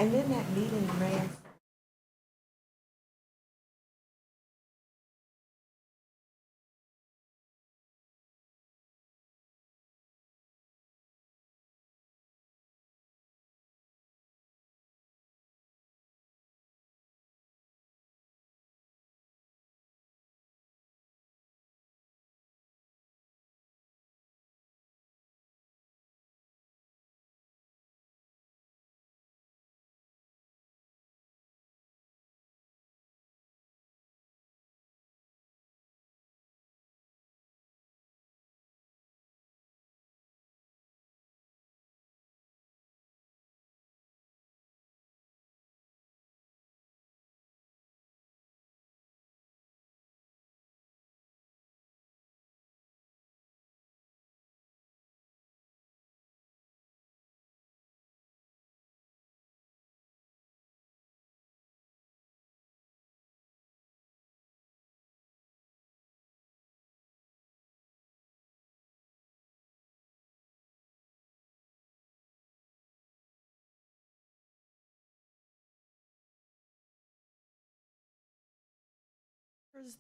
And then that meeting ran.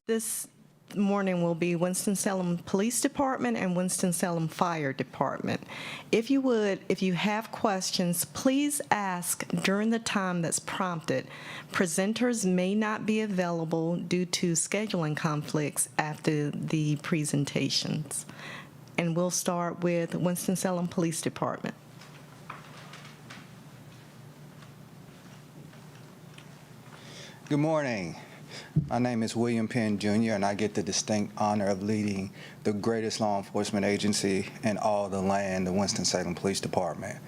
This morning will be Winston-Salem Police Department and Winston-Salem Fire Department. If you have questions, please ask during the time that's prompted. Presenters may not be available due to scheduling conflicts after the presentations. And we'll start with Winston-Salem Police Department. Good morning. My name is William Penn Jr., and I get the distinct honor of leading the greatest law enforcement agency in all the land, the Winston-Salem Police Department.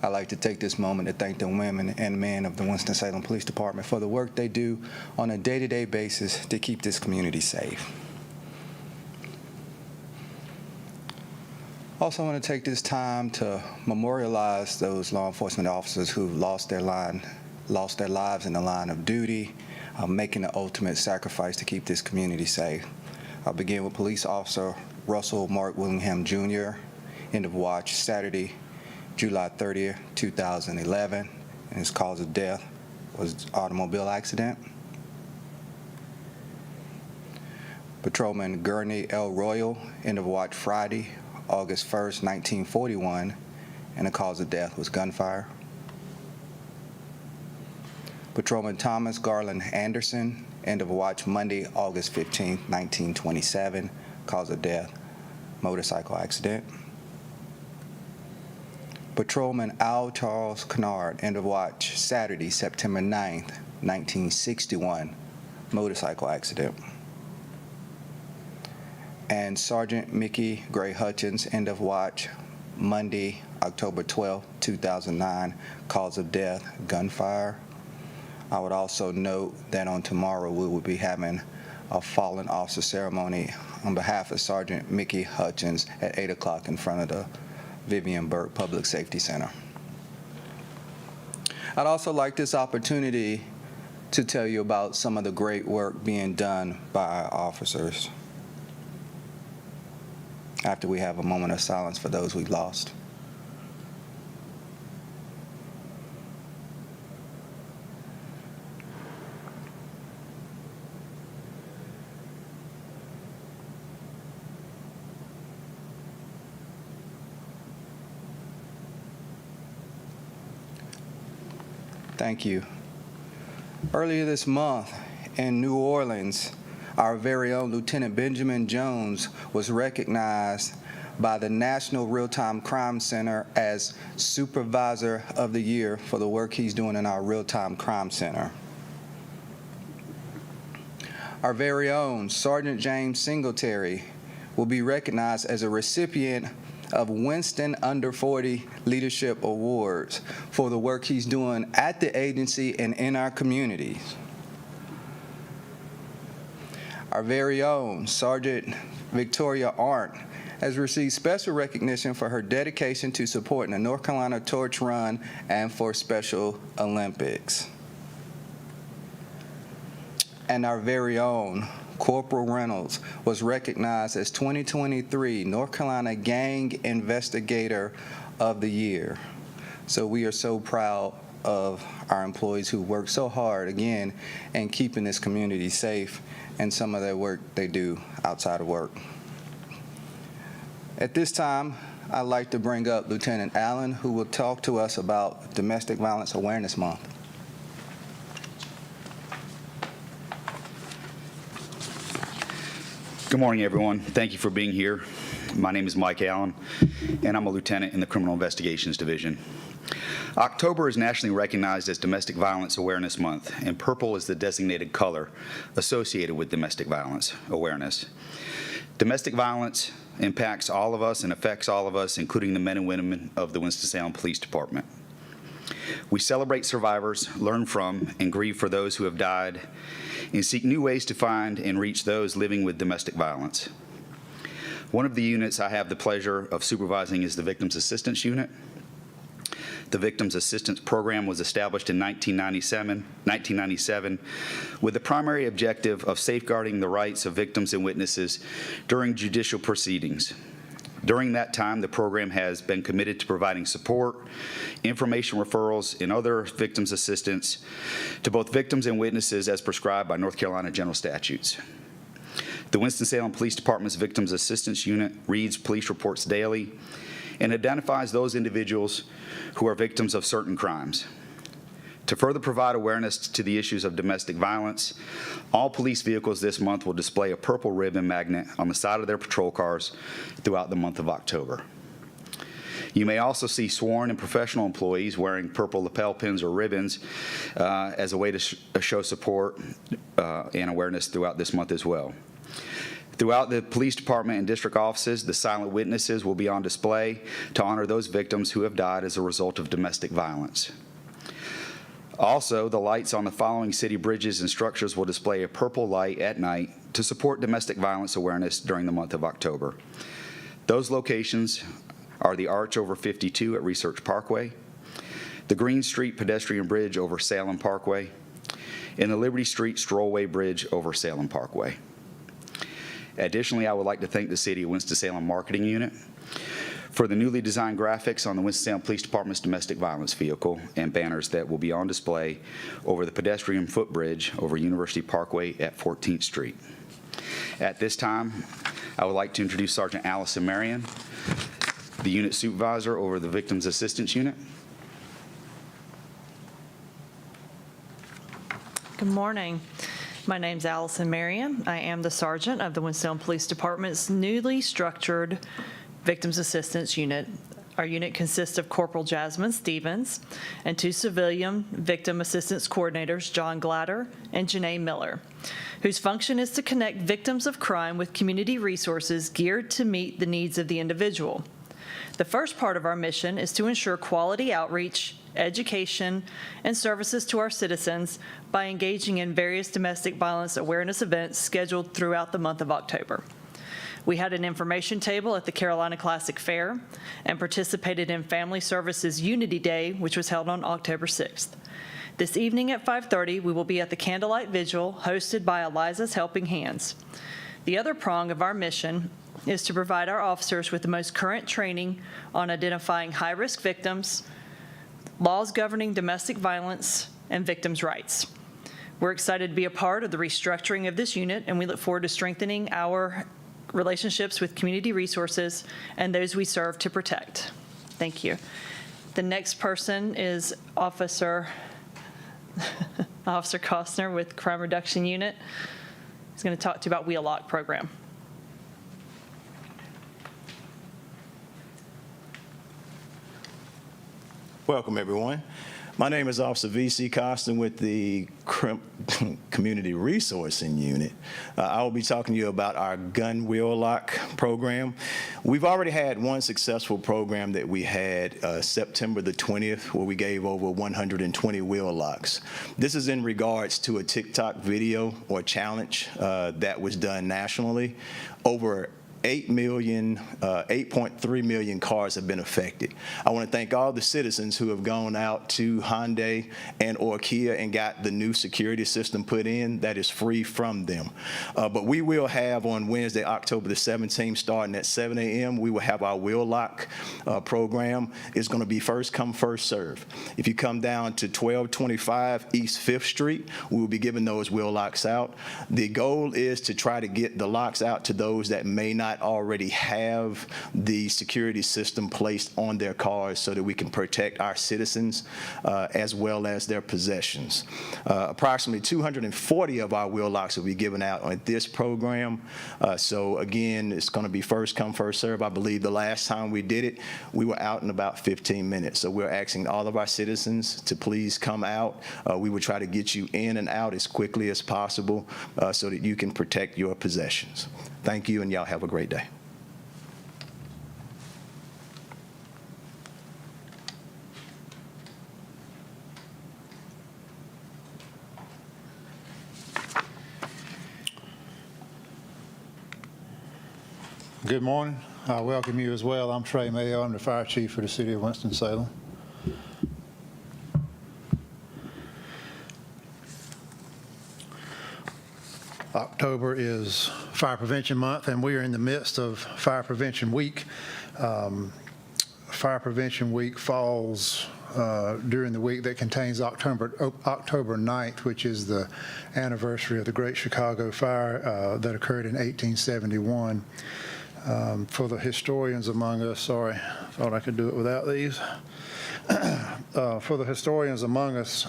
I'd like to take this moment to thank the women and men of the Winston-Salem Police Department for the work they do on a day-to-day basis to keep this community safe. Also, I want to take this time to memorialize those law enforcement officers who lost their lives in the line of duty, making the ultimate sacrifice to keep this community safe. I'll begin with Police Officer Russell Mark Willingham Jr., end of watch Saturday, July 30th, 2011, and his cause of death was automobile accident. Patrolman Gurney L. Royal, end of watch Friday, August 1st, 1941, and the cause of death was gunfire. Patrolman Thomas Garland Anderson, end of watch Monday, August 15, 1927, cause of death, motorcycle accident. Patrolman Al Charles Kennard, end of watch Saturday, September 9th, 1961, motorcycle accident. And Sergeant Mickey Gray Hutchins, end of watch Monday, October 12, 2009, cause of death, gunfire. I would also note that on tomorrow we will be having a fallen officer ceremony on behalf of Sergeant Mickey Hutchins at 8 o'clock in front of the Vivian Burke Public Safety Center. I'd also like this opportunity to tell you about some of the great work being done by our officers after we have a moment of silence for those we've lost. Thank you. Earlier this month in New Orleans, our very own Lieutenant Benjamin Jones was recognized by the National Real-Time Crime Center as Supervisor of the Year for the work he's doing in our Real-Time Crime Center. Our very own Sergeant James Singletary will be recognized as a recipient of Winston Under 40 Leadership Awards for the work he's doing at the agency and in our communities. Our very own Sergeant Victoria Arndt has received special recognition for her dedication to supporting the North Carolina Torch Run and for Special Olympics. And our very own Corporal Reynolds was recognized as 2023 North Carolina Gang Investigator of the Year. So we are so proud of our employees who work so hard, again, in keeping this community safe and some of their work they do outside of work. At this time, I'd like to bring up Lieutenant Allen, who will talk to us about Domestic Violence Awareness Month. Good morning, everyone. Thank you for being here. My name is Mike Allen, and I'm a lieutenant in the Criminal Investigations Division. October is nationally recognized as Domestic Violence Awareness Month, and purple is the designated color associated with domestic violence awareness. Domestic violence impacts all of us and affects all of us, including the men and women of the Winston-Salem Police Department. We celebrate survivors, learn from, and grieve for those who have died, and seek new ways to find and reach those living with domestic violence. One of the units I have the pleasure of supervising is the Victims Assistance Unit. The Victims Assistance Program was established in 1997 with the primary objective of safeguarding the rights of victims and witnesses during judicial proceedings. During that time, the program has been committed to providing support, information referrals, and other victims' assistance to both victims and witnesses as prescribed by North Carolina general statutes. The Winston-Salem Police Department's Victims Assistance Unit reads police reports daily and identifies those individuals who are victims of certain crimes. To further provide awareness to the issues of domestic violence, all police vehicles this month will display a purple ribbon magnet on the side of their patrol cars throughout the month of October. You may also see sworn and professional employees wearing purple lapel pins or ribbons as a way to show support and awareness throughout this month as well. Throughout the police department and district offices, the silent witnesses will be on display to honor those victims who have died as a result of domestic violence. Also, the lights on the following city bridges and structures will display a purple light at night to support domestic violence awareness during the month of October. Those locations are the Arch over 52 at Research Parkway, the Green Street pedestrian bridge over Salem Parkway, and the Liberty Street Strollway Bridge over Salem Parkway. Additionally, I would like to thank the City of Winston-Salem Marketing Unit for the newly designed graphics on the Winston-Salem Police Department's domestic violence vehicle and banners that will be on display over the pedestrian footbridge over University Parkway at 14th Street. At this time, I would like to introduce Sergeant Allison Marion, the unit supervisor over the Victims Assistance Unit. Good morning. My name's Allison Marion. I am the sergeant of the Winston-Salem Police Department's newly structured Victims Assistance Unit. Our unit consists of Corporal Jasmine Stevens and two civilian victim assistance coordinators, John Glatter and Janae Miller, whose function is to connect victims of crime with community resources geared to meet the needs of the individual. The first part of our mission is to ensure quality outreach, education, and services to our citizens by engaging in various domestic violence awareness events scheduled throughout the month of October. We had an information table at the Carolina Classic Fair and participated in Family Services Unity Day, which was held on October 6th. This evening at 5:30, we will be at the Candlelight Vigil hosted by Eliza's Helping Hands. The other prong of our mission is to provide our officers with the most current training on identifying high-risk victims, laws governing domestic violence, and victims' rights. We're excited to be a part of the restructuring of this unit, and we look forward to strengthening our relationships with community resources and those we serve to protect. Thank you. The next person is Officer Costner with Crime Reduction Unit. He's going to talk to you about Wheel Lock program. Welcome, everyone. My name is Officer V.C. Costin with the Community Resourcing Unit. I will be talking to you about our gun wheel lock program. We've already had one successful program that we had September the 20th, where we gave over 120 wheel locks. This is in regards to a TikTok video or challenge that was done nationally. Over 8.3 million cars have been affected. I want to thank all the citizens who have gone out to Hyundai and or Kia and got the new security system put in that is free from them. But we will have on Wednesday, October the 17th, starting at 7 a.m., we will have our wheel lock program. It's going to be first come, first serve. If you come down to 1225 East 5th Street, we will be giving those wheel locks out. The goal is to try to get the locks out to those that may not already have the security system placed on their cars so that we can protect our citizens as well as their possessions. Approximately 240 of our wheel locks will be given out on this program. So again, it's going to be first come, first serve. I believe the last time we did it, we were out in about 15 minutes. So we're asking all of our citizens to please come out. We will try to get you in and out as quickly as possible so that you can protect your possessions. Thank you, and y'all have a great day. Good morning. I welcome you as well. I'm Trey Mayo. I'm the fire chief for the city of Winston-Salem. October is Fire Prevention Month, and we are in the midst of Fire Prevention Week. Fire Prevention Week falls during the week that contains October 9th, which is the anniversary of the Great Chicago Fire that occurred in 1871. For the historians among us, sorry, thought I could do it without these. For the historians among us,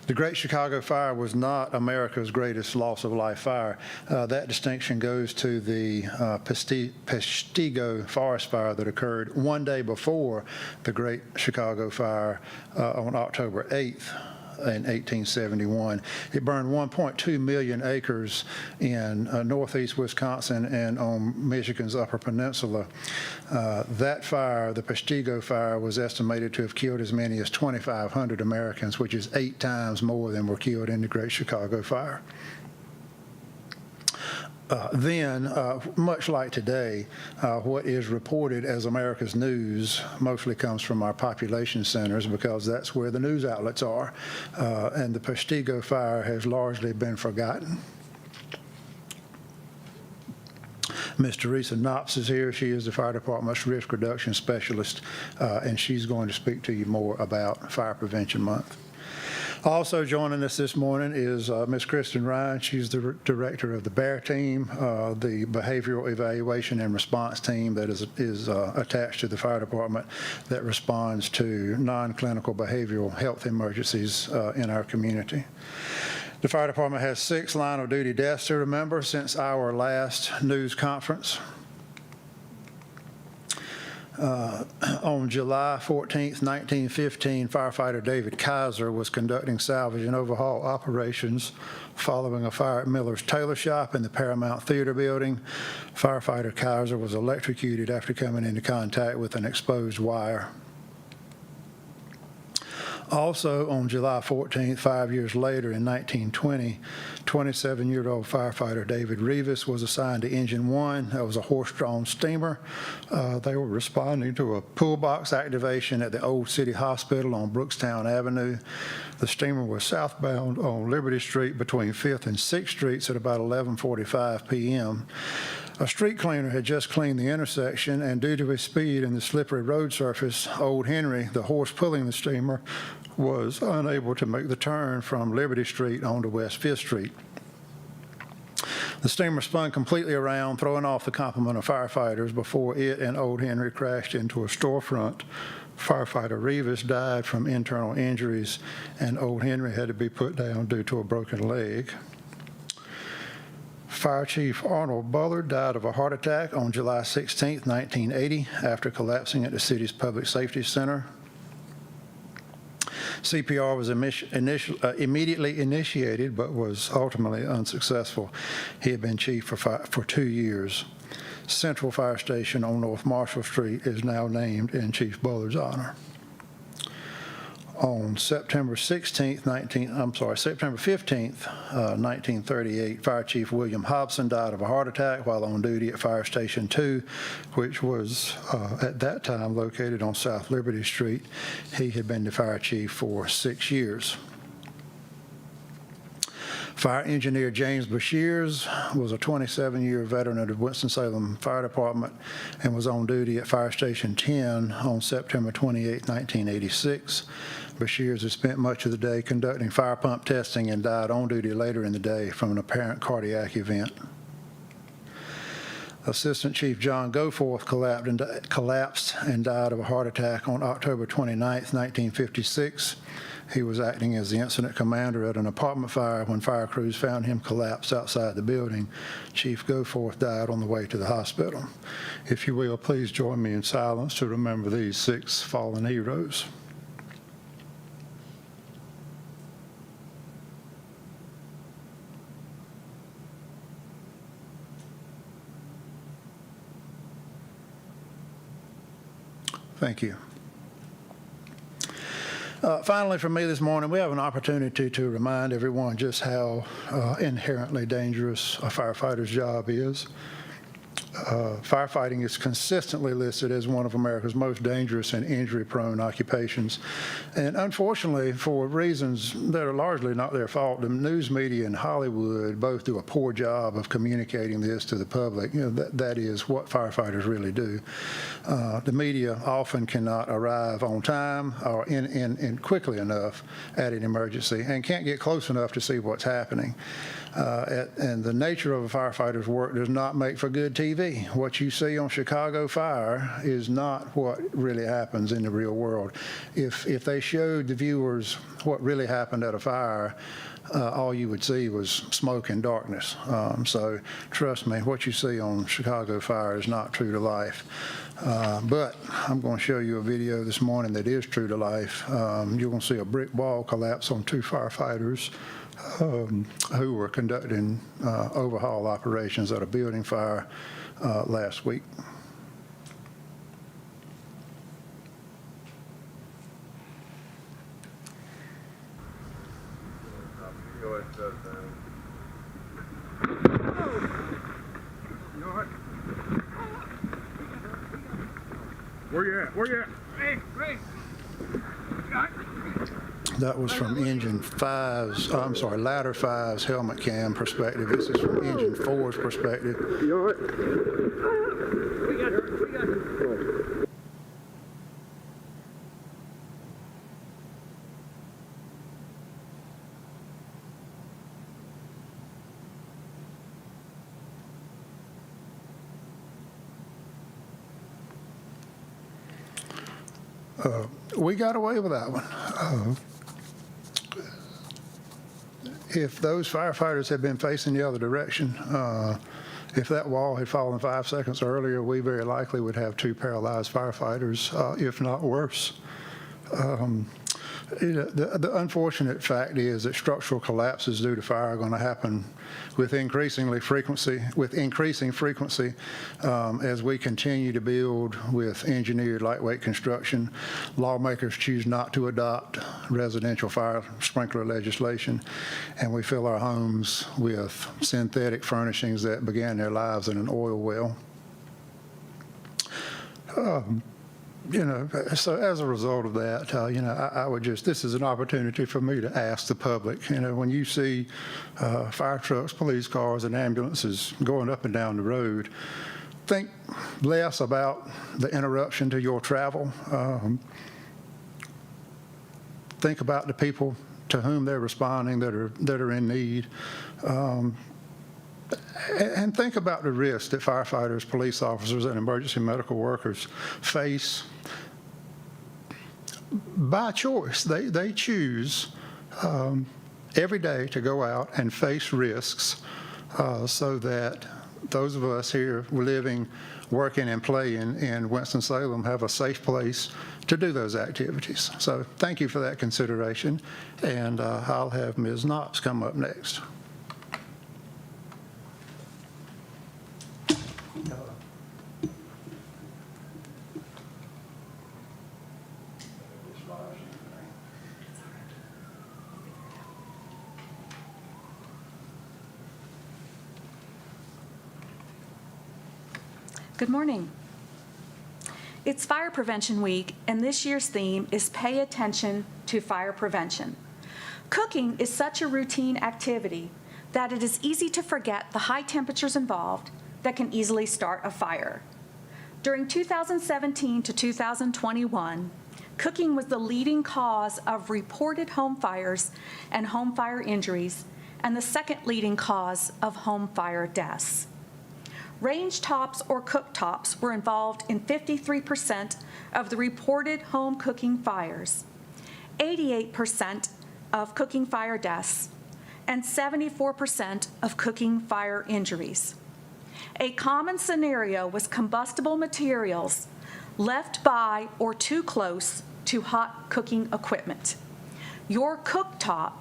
the Great Chicago Fire was not America's greatest loss of life fire. That distinction goes to the Peshtigo forest fire that occurred one day before the Great Chicago Fire on October 8th. In 1871. It burned 1.2 million acres in northeast Wisconsin and on Michigan's Upper Peninsula. That fire, the Peshtigo fire, was estimated to have killed as many as 2,500 Americans, which is 8 times more than were killed in the Great Chicago Fire. Much like today, what is reported as America's news mostly comes from our population centers because that's where the news outlets are. And the Peshtigo fire has largely been forgotten. Ms. Teresa Knops is here. She is the fire department's risk reduction specialist, and she's going to speak to you more about Fire Prevention Month. Also joining us this morning is Ms. Kristen Ryan. She's the director of the BEAR team, the behavioral evaluation and response team that is attached to the fire department that responds to non-clinical behavioral health emergencies in our community. The fire department has 6 line of duty deaths to remember since our last news conference. On July 14th, 1915, firefighter David Kaiser was conducting salvage and overhaul operations following a fire at Miller's Tailor Shop in the Paramount Theater building. Firefighter Kaiser was electrocuted after coming into contact with an exposed wire. Also, on July 14th, 5 years later in 1920, 27-year-old firefighter David Rivas was assigned to Engine 1. That was a horse-drawn steamer. They were responding to a pull box activation at the Old City Hospital on Brookstown Avenue. The steamer was southbound on Liberty Street between 5th and 6th Streets at about 11:45 p.m. A street cleaner had just cleaned the intersection, and due to his speed and the slippery road surface, Old Henry, the horse pulling the steamer, was unable to make the turn from Liberty Street onto West 5th Street. The steamer spun completely around, throwing off the complement of firefighters before it and Old Henry crashed into a storefront. Firefighter Rivas died from internal injuries, and Old Henry had to be put down due to a broken leg. Fire Chief Arnold Bullard died of a heart attack on July 16, 1980, after collapsing at the city's Public Safety Center. CPR was immediately initiated, but was ultimately unsuccessful. He had been chief for 2 years. Central Fire Station on North Marshall Street is now named in Chief Bullard's honor. On September 15th, 1938, Fire Chief William Hobson died of a heart attack while on duty at Fire Station 2, which was at that time located on South Liberty Street. He had been the fire chief for 6 years. Fire Engineer James Bashirs was a 27-year veteran of the Winston-Salem Fire Department and was on duty at Fire Station 10 on September 28, 1986. Bashirs had spent much of the day conducting fire pump testing and died on duty later in the day from an apparent cardiac event. Assistant Chief John Goforth collapsed and died of a heart attack on October 29, 1956. He was acting as the incident commander at an apartment fire when fire crews found him collapsed outside the building. Chief Goforth died on the way to the hospital. If you will, please join me in silence to remember these 6 fallen heroes. Thank you. Finally, for me this morning, we have an opportunity to remind everyone just how inherently dangerous a firefighter's job is. Firefighting is consistently listed as one of America's most dangerous and injury-prone occupations. And unfortunately, for reasons that are largely not their fault, the news media and Hollywood both do a poor job of communicating this to the public. You know, that is what firefighters really do. The media often cannot arrive on time or in quickly enough at an emergency and can't get close enough to see what's happening. And the nature of a firefighter's work does not make for good TV. What you see on Chicago Fire is not what really happens in the real world. If they showed the viewers what really happened at a fire, all you would see was smoke and darkness. So trust me, what you see on Chicago Fire is not true to life. But I'm going to show you a video this morning that is true to life. You're going to see a brick wall collapse on 2 firefighters who were conducting overhaul operations at a building fire last week. Where you at? Where you at? Hey, Ray. That was from Ladder 5's helmet cam perspective. This is from Engine 4's perspective. You all right? We got it. We got it. We got away with that one. If those firefighters had been facing the other direction, if that wall had fallen 5 seconds earlier, we very likely would have 2 paralyzed firefighters, if not worse. The unfortunate fact is that structural collapses due to fire are going to happen with increasing frequency as we continue to build with engineered lightweight construction. Lawmakers choose not to adopt residential fire sprinkler legislation, and we fill our homes with synthetic furnishings that began their lives in an oil well. So as a result of that, I would this is an opportunity for me to ask the public, when you see fire trucks, police cars, and ambulances going up and down the road, think less about the interruption to your travel. Think about the people to whom they're responding that are in need. And think about the risks that firefighters, police officers, and emergency medical workers face by choice. They choose every day to go out and face risks so that those of us here living, working, and playing in Winston-Salem have a safe place to do those activities. So thank you for that consideration, and I'll have Ms. Knox come up next. Good morning. It's Fire Prevention Week, and this year's theme is Pay Attention to Fire Prevention. Cooking is such a routine activity that it is easy to forget the high temperatures involved that can easily start a fire. During 2017 to 2021, cooking was the leading cause of reported home fires and home fire injuries, and the second leading cause of home fire deaths. Range tops or cooktops were involved in 53% of the reported home cooking fires, 88% of cooking fire deaths, and 74% of cooking fire injuries. A common scenario was combustible materials left by or too close to hot cooking equipment. Your cooktop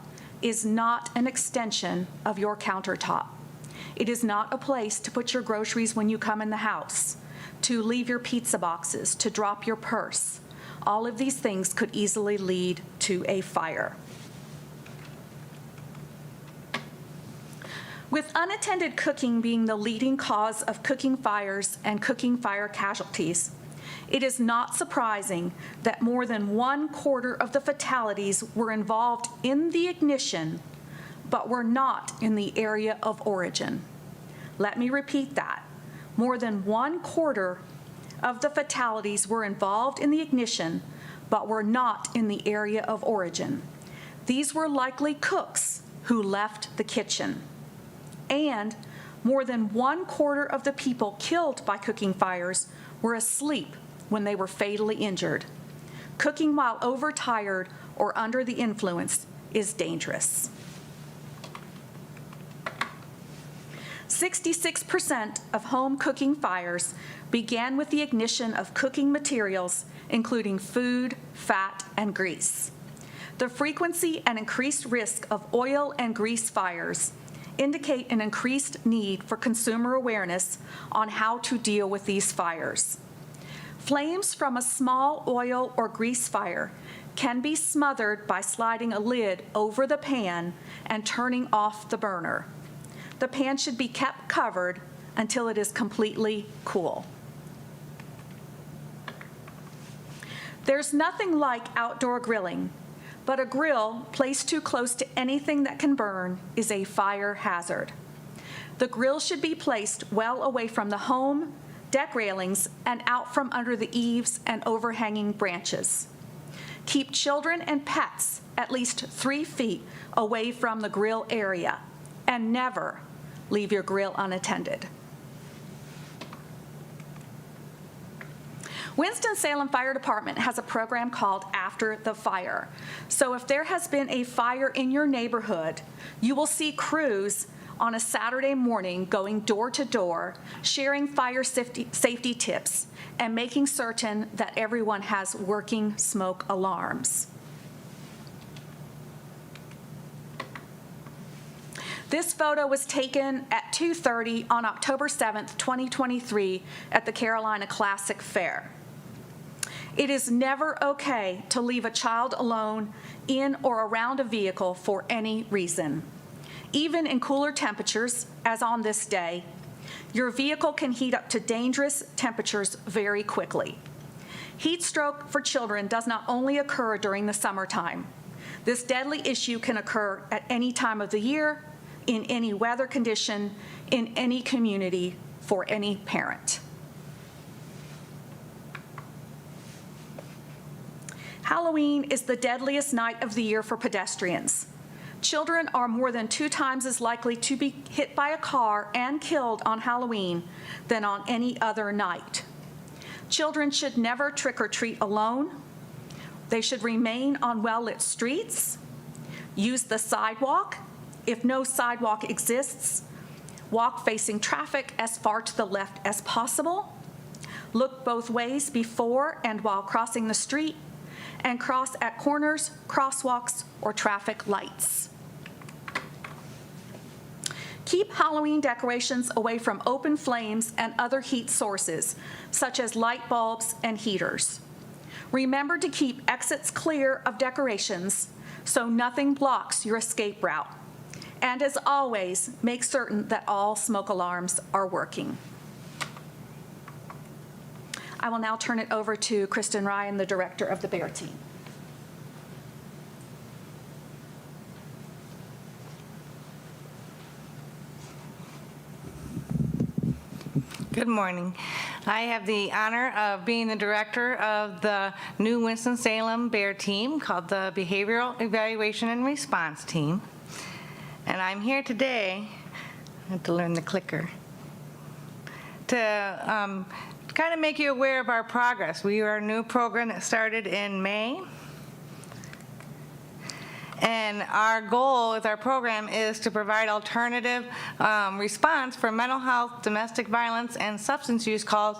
is not an extension of your countertop. It is not a place to put your groceries when you come in the house, to leave your pizza boxes, to drop your purse. All of these things could easily lead to a fire. With unattended cooking being the leading cause of cooking fires and cooking fire casualties, it is not surprising that more than 1/4 of the fatalities were involved in the ignition, but were not in the area of origin. Let me repeat that. More than 1/4 of the fatalities were involved in the ignition, but were not in the area of origin. These were likely cooks who left the kitchen. And more than 1/4 of the people killed by cooking fires were asleep when they were fatally injured. Cooking while overtired or under the influence is dangerous. 66% of home cooking fires began with the ignition of cooking materials, including food, fat, and grease. The frequency and increased risk of oil and grease fires indicate an increased need for consumer awareness on how to deal with these fires. Flames from a small oil or grease fire can be smothered by sliding a lid over the pan and turning off the burner. The pan should be kept covered until it is completely cool. There's nothing like outdoor grilling, but a grill placed too close to anything that can burn is a fire hazard. The grill should be placed well away from the home, deck railings, and out from under the eaves and overhanging branches. Keep children and pets at least 3 feet away from the grill area, and never leave your grill unattended. Winston-Salem Fire Department has a program called After the Fire. So if there has been a fire in your neighborhood, you will see crews on a Saturday morning going door to door, sharing fire safety tips, and making certain that everyone has working smoke alarms. This photo was taken at 2:30 on October 7th, 2023 at the Carolina Classic Fair. It is never okay to leave a child alone in or around a vehicle for any reason. Even in cooler temperatures, as on this day, your vehicle can heat up to dangerous temperatures very quickly. Heat stroke for children does not only occur during the summertime. This deadly issue can occur at any time of the year, in any weather condition, in any community, for any parent. Halloween is the deadliest night of the year for pedestrians. Children are more than 2 times as likely to be hit by a car and killed on Halloween than on any other night. Children should never trick or treat alone. They should remain on well-lit streets, use the sidewalk. If no sidewalk exists, walk facing traffic as far to the left as possible. Look both ways before and while crossing the street, and cross at corners, crosswalks, or traffic lights. Keep Halloween decorations away from open flames and other heat sources, such as light bulbs and heaters. Remember to keep exits clear of decorations so nothing blocks your escape route. And as always, make certain that all smoke alarms are working. I will now turn it over to Kristen Ryan, the director of the Bear Team. Good morning. I have the honor of being the director of the new Winston-Salem Bear Team called the Behavioral Evaluation and Response Team. And I'm here today, I have to learn the clicker, to kind of make you aware of our progress. We are a new program that started in May. And our goal with our program is to provide alternative response for mental health, domestic violence, and substance use calls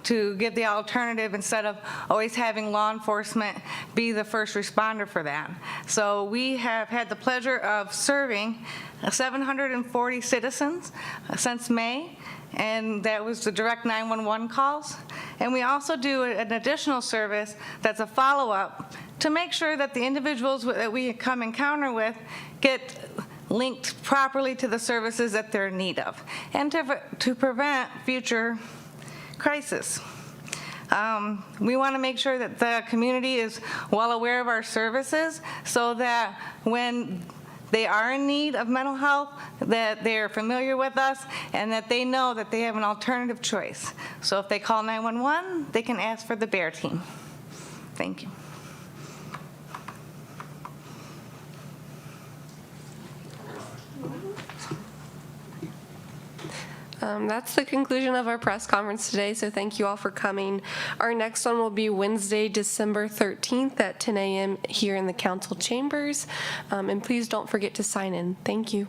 to give the alternative instead of always having law enforcement be the first responder for that. So we have had the pleasure of serving 740 citizens since May, and that was the direct 911 calls. And we also do an additional service that's a follow-up to make sure that the individuals that we come encounter with get linked properly to the services that they're in need of, and to prevent future crisis. We want to make sure that the community is well aware of our services so that when they are in need of mental health, that they're familiar with us, and that they know that they have an alternative choice. So if they call 911, they can ask for the Bear Team. Thank you. That's the conclusion of our press conference today, so thank you all for coming. Our next one will be Wednesday, December 13th at 10 a.m. here in the council chambers. And please don't forget to sign in. Thank you.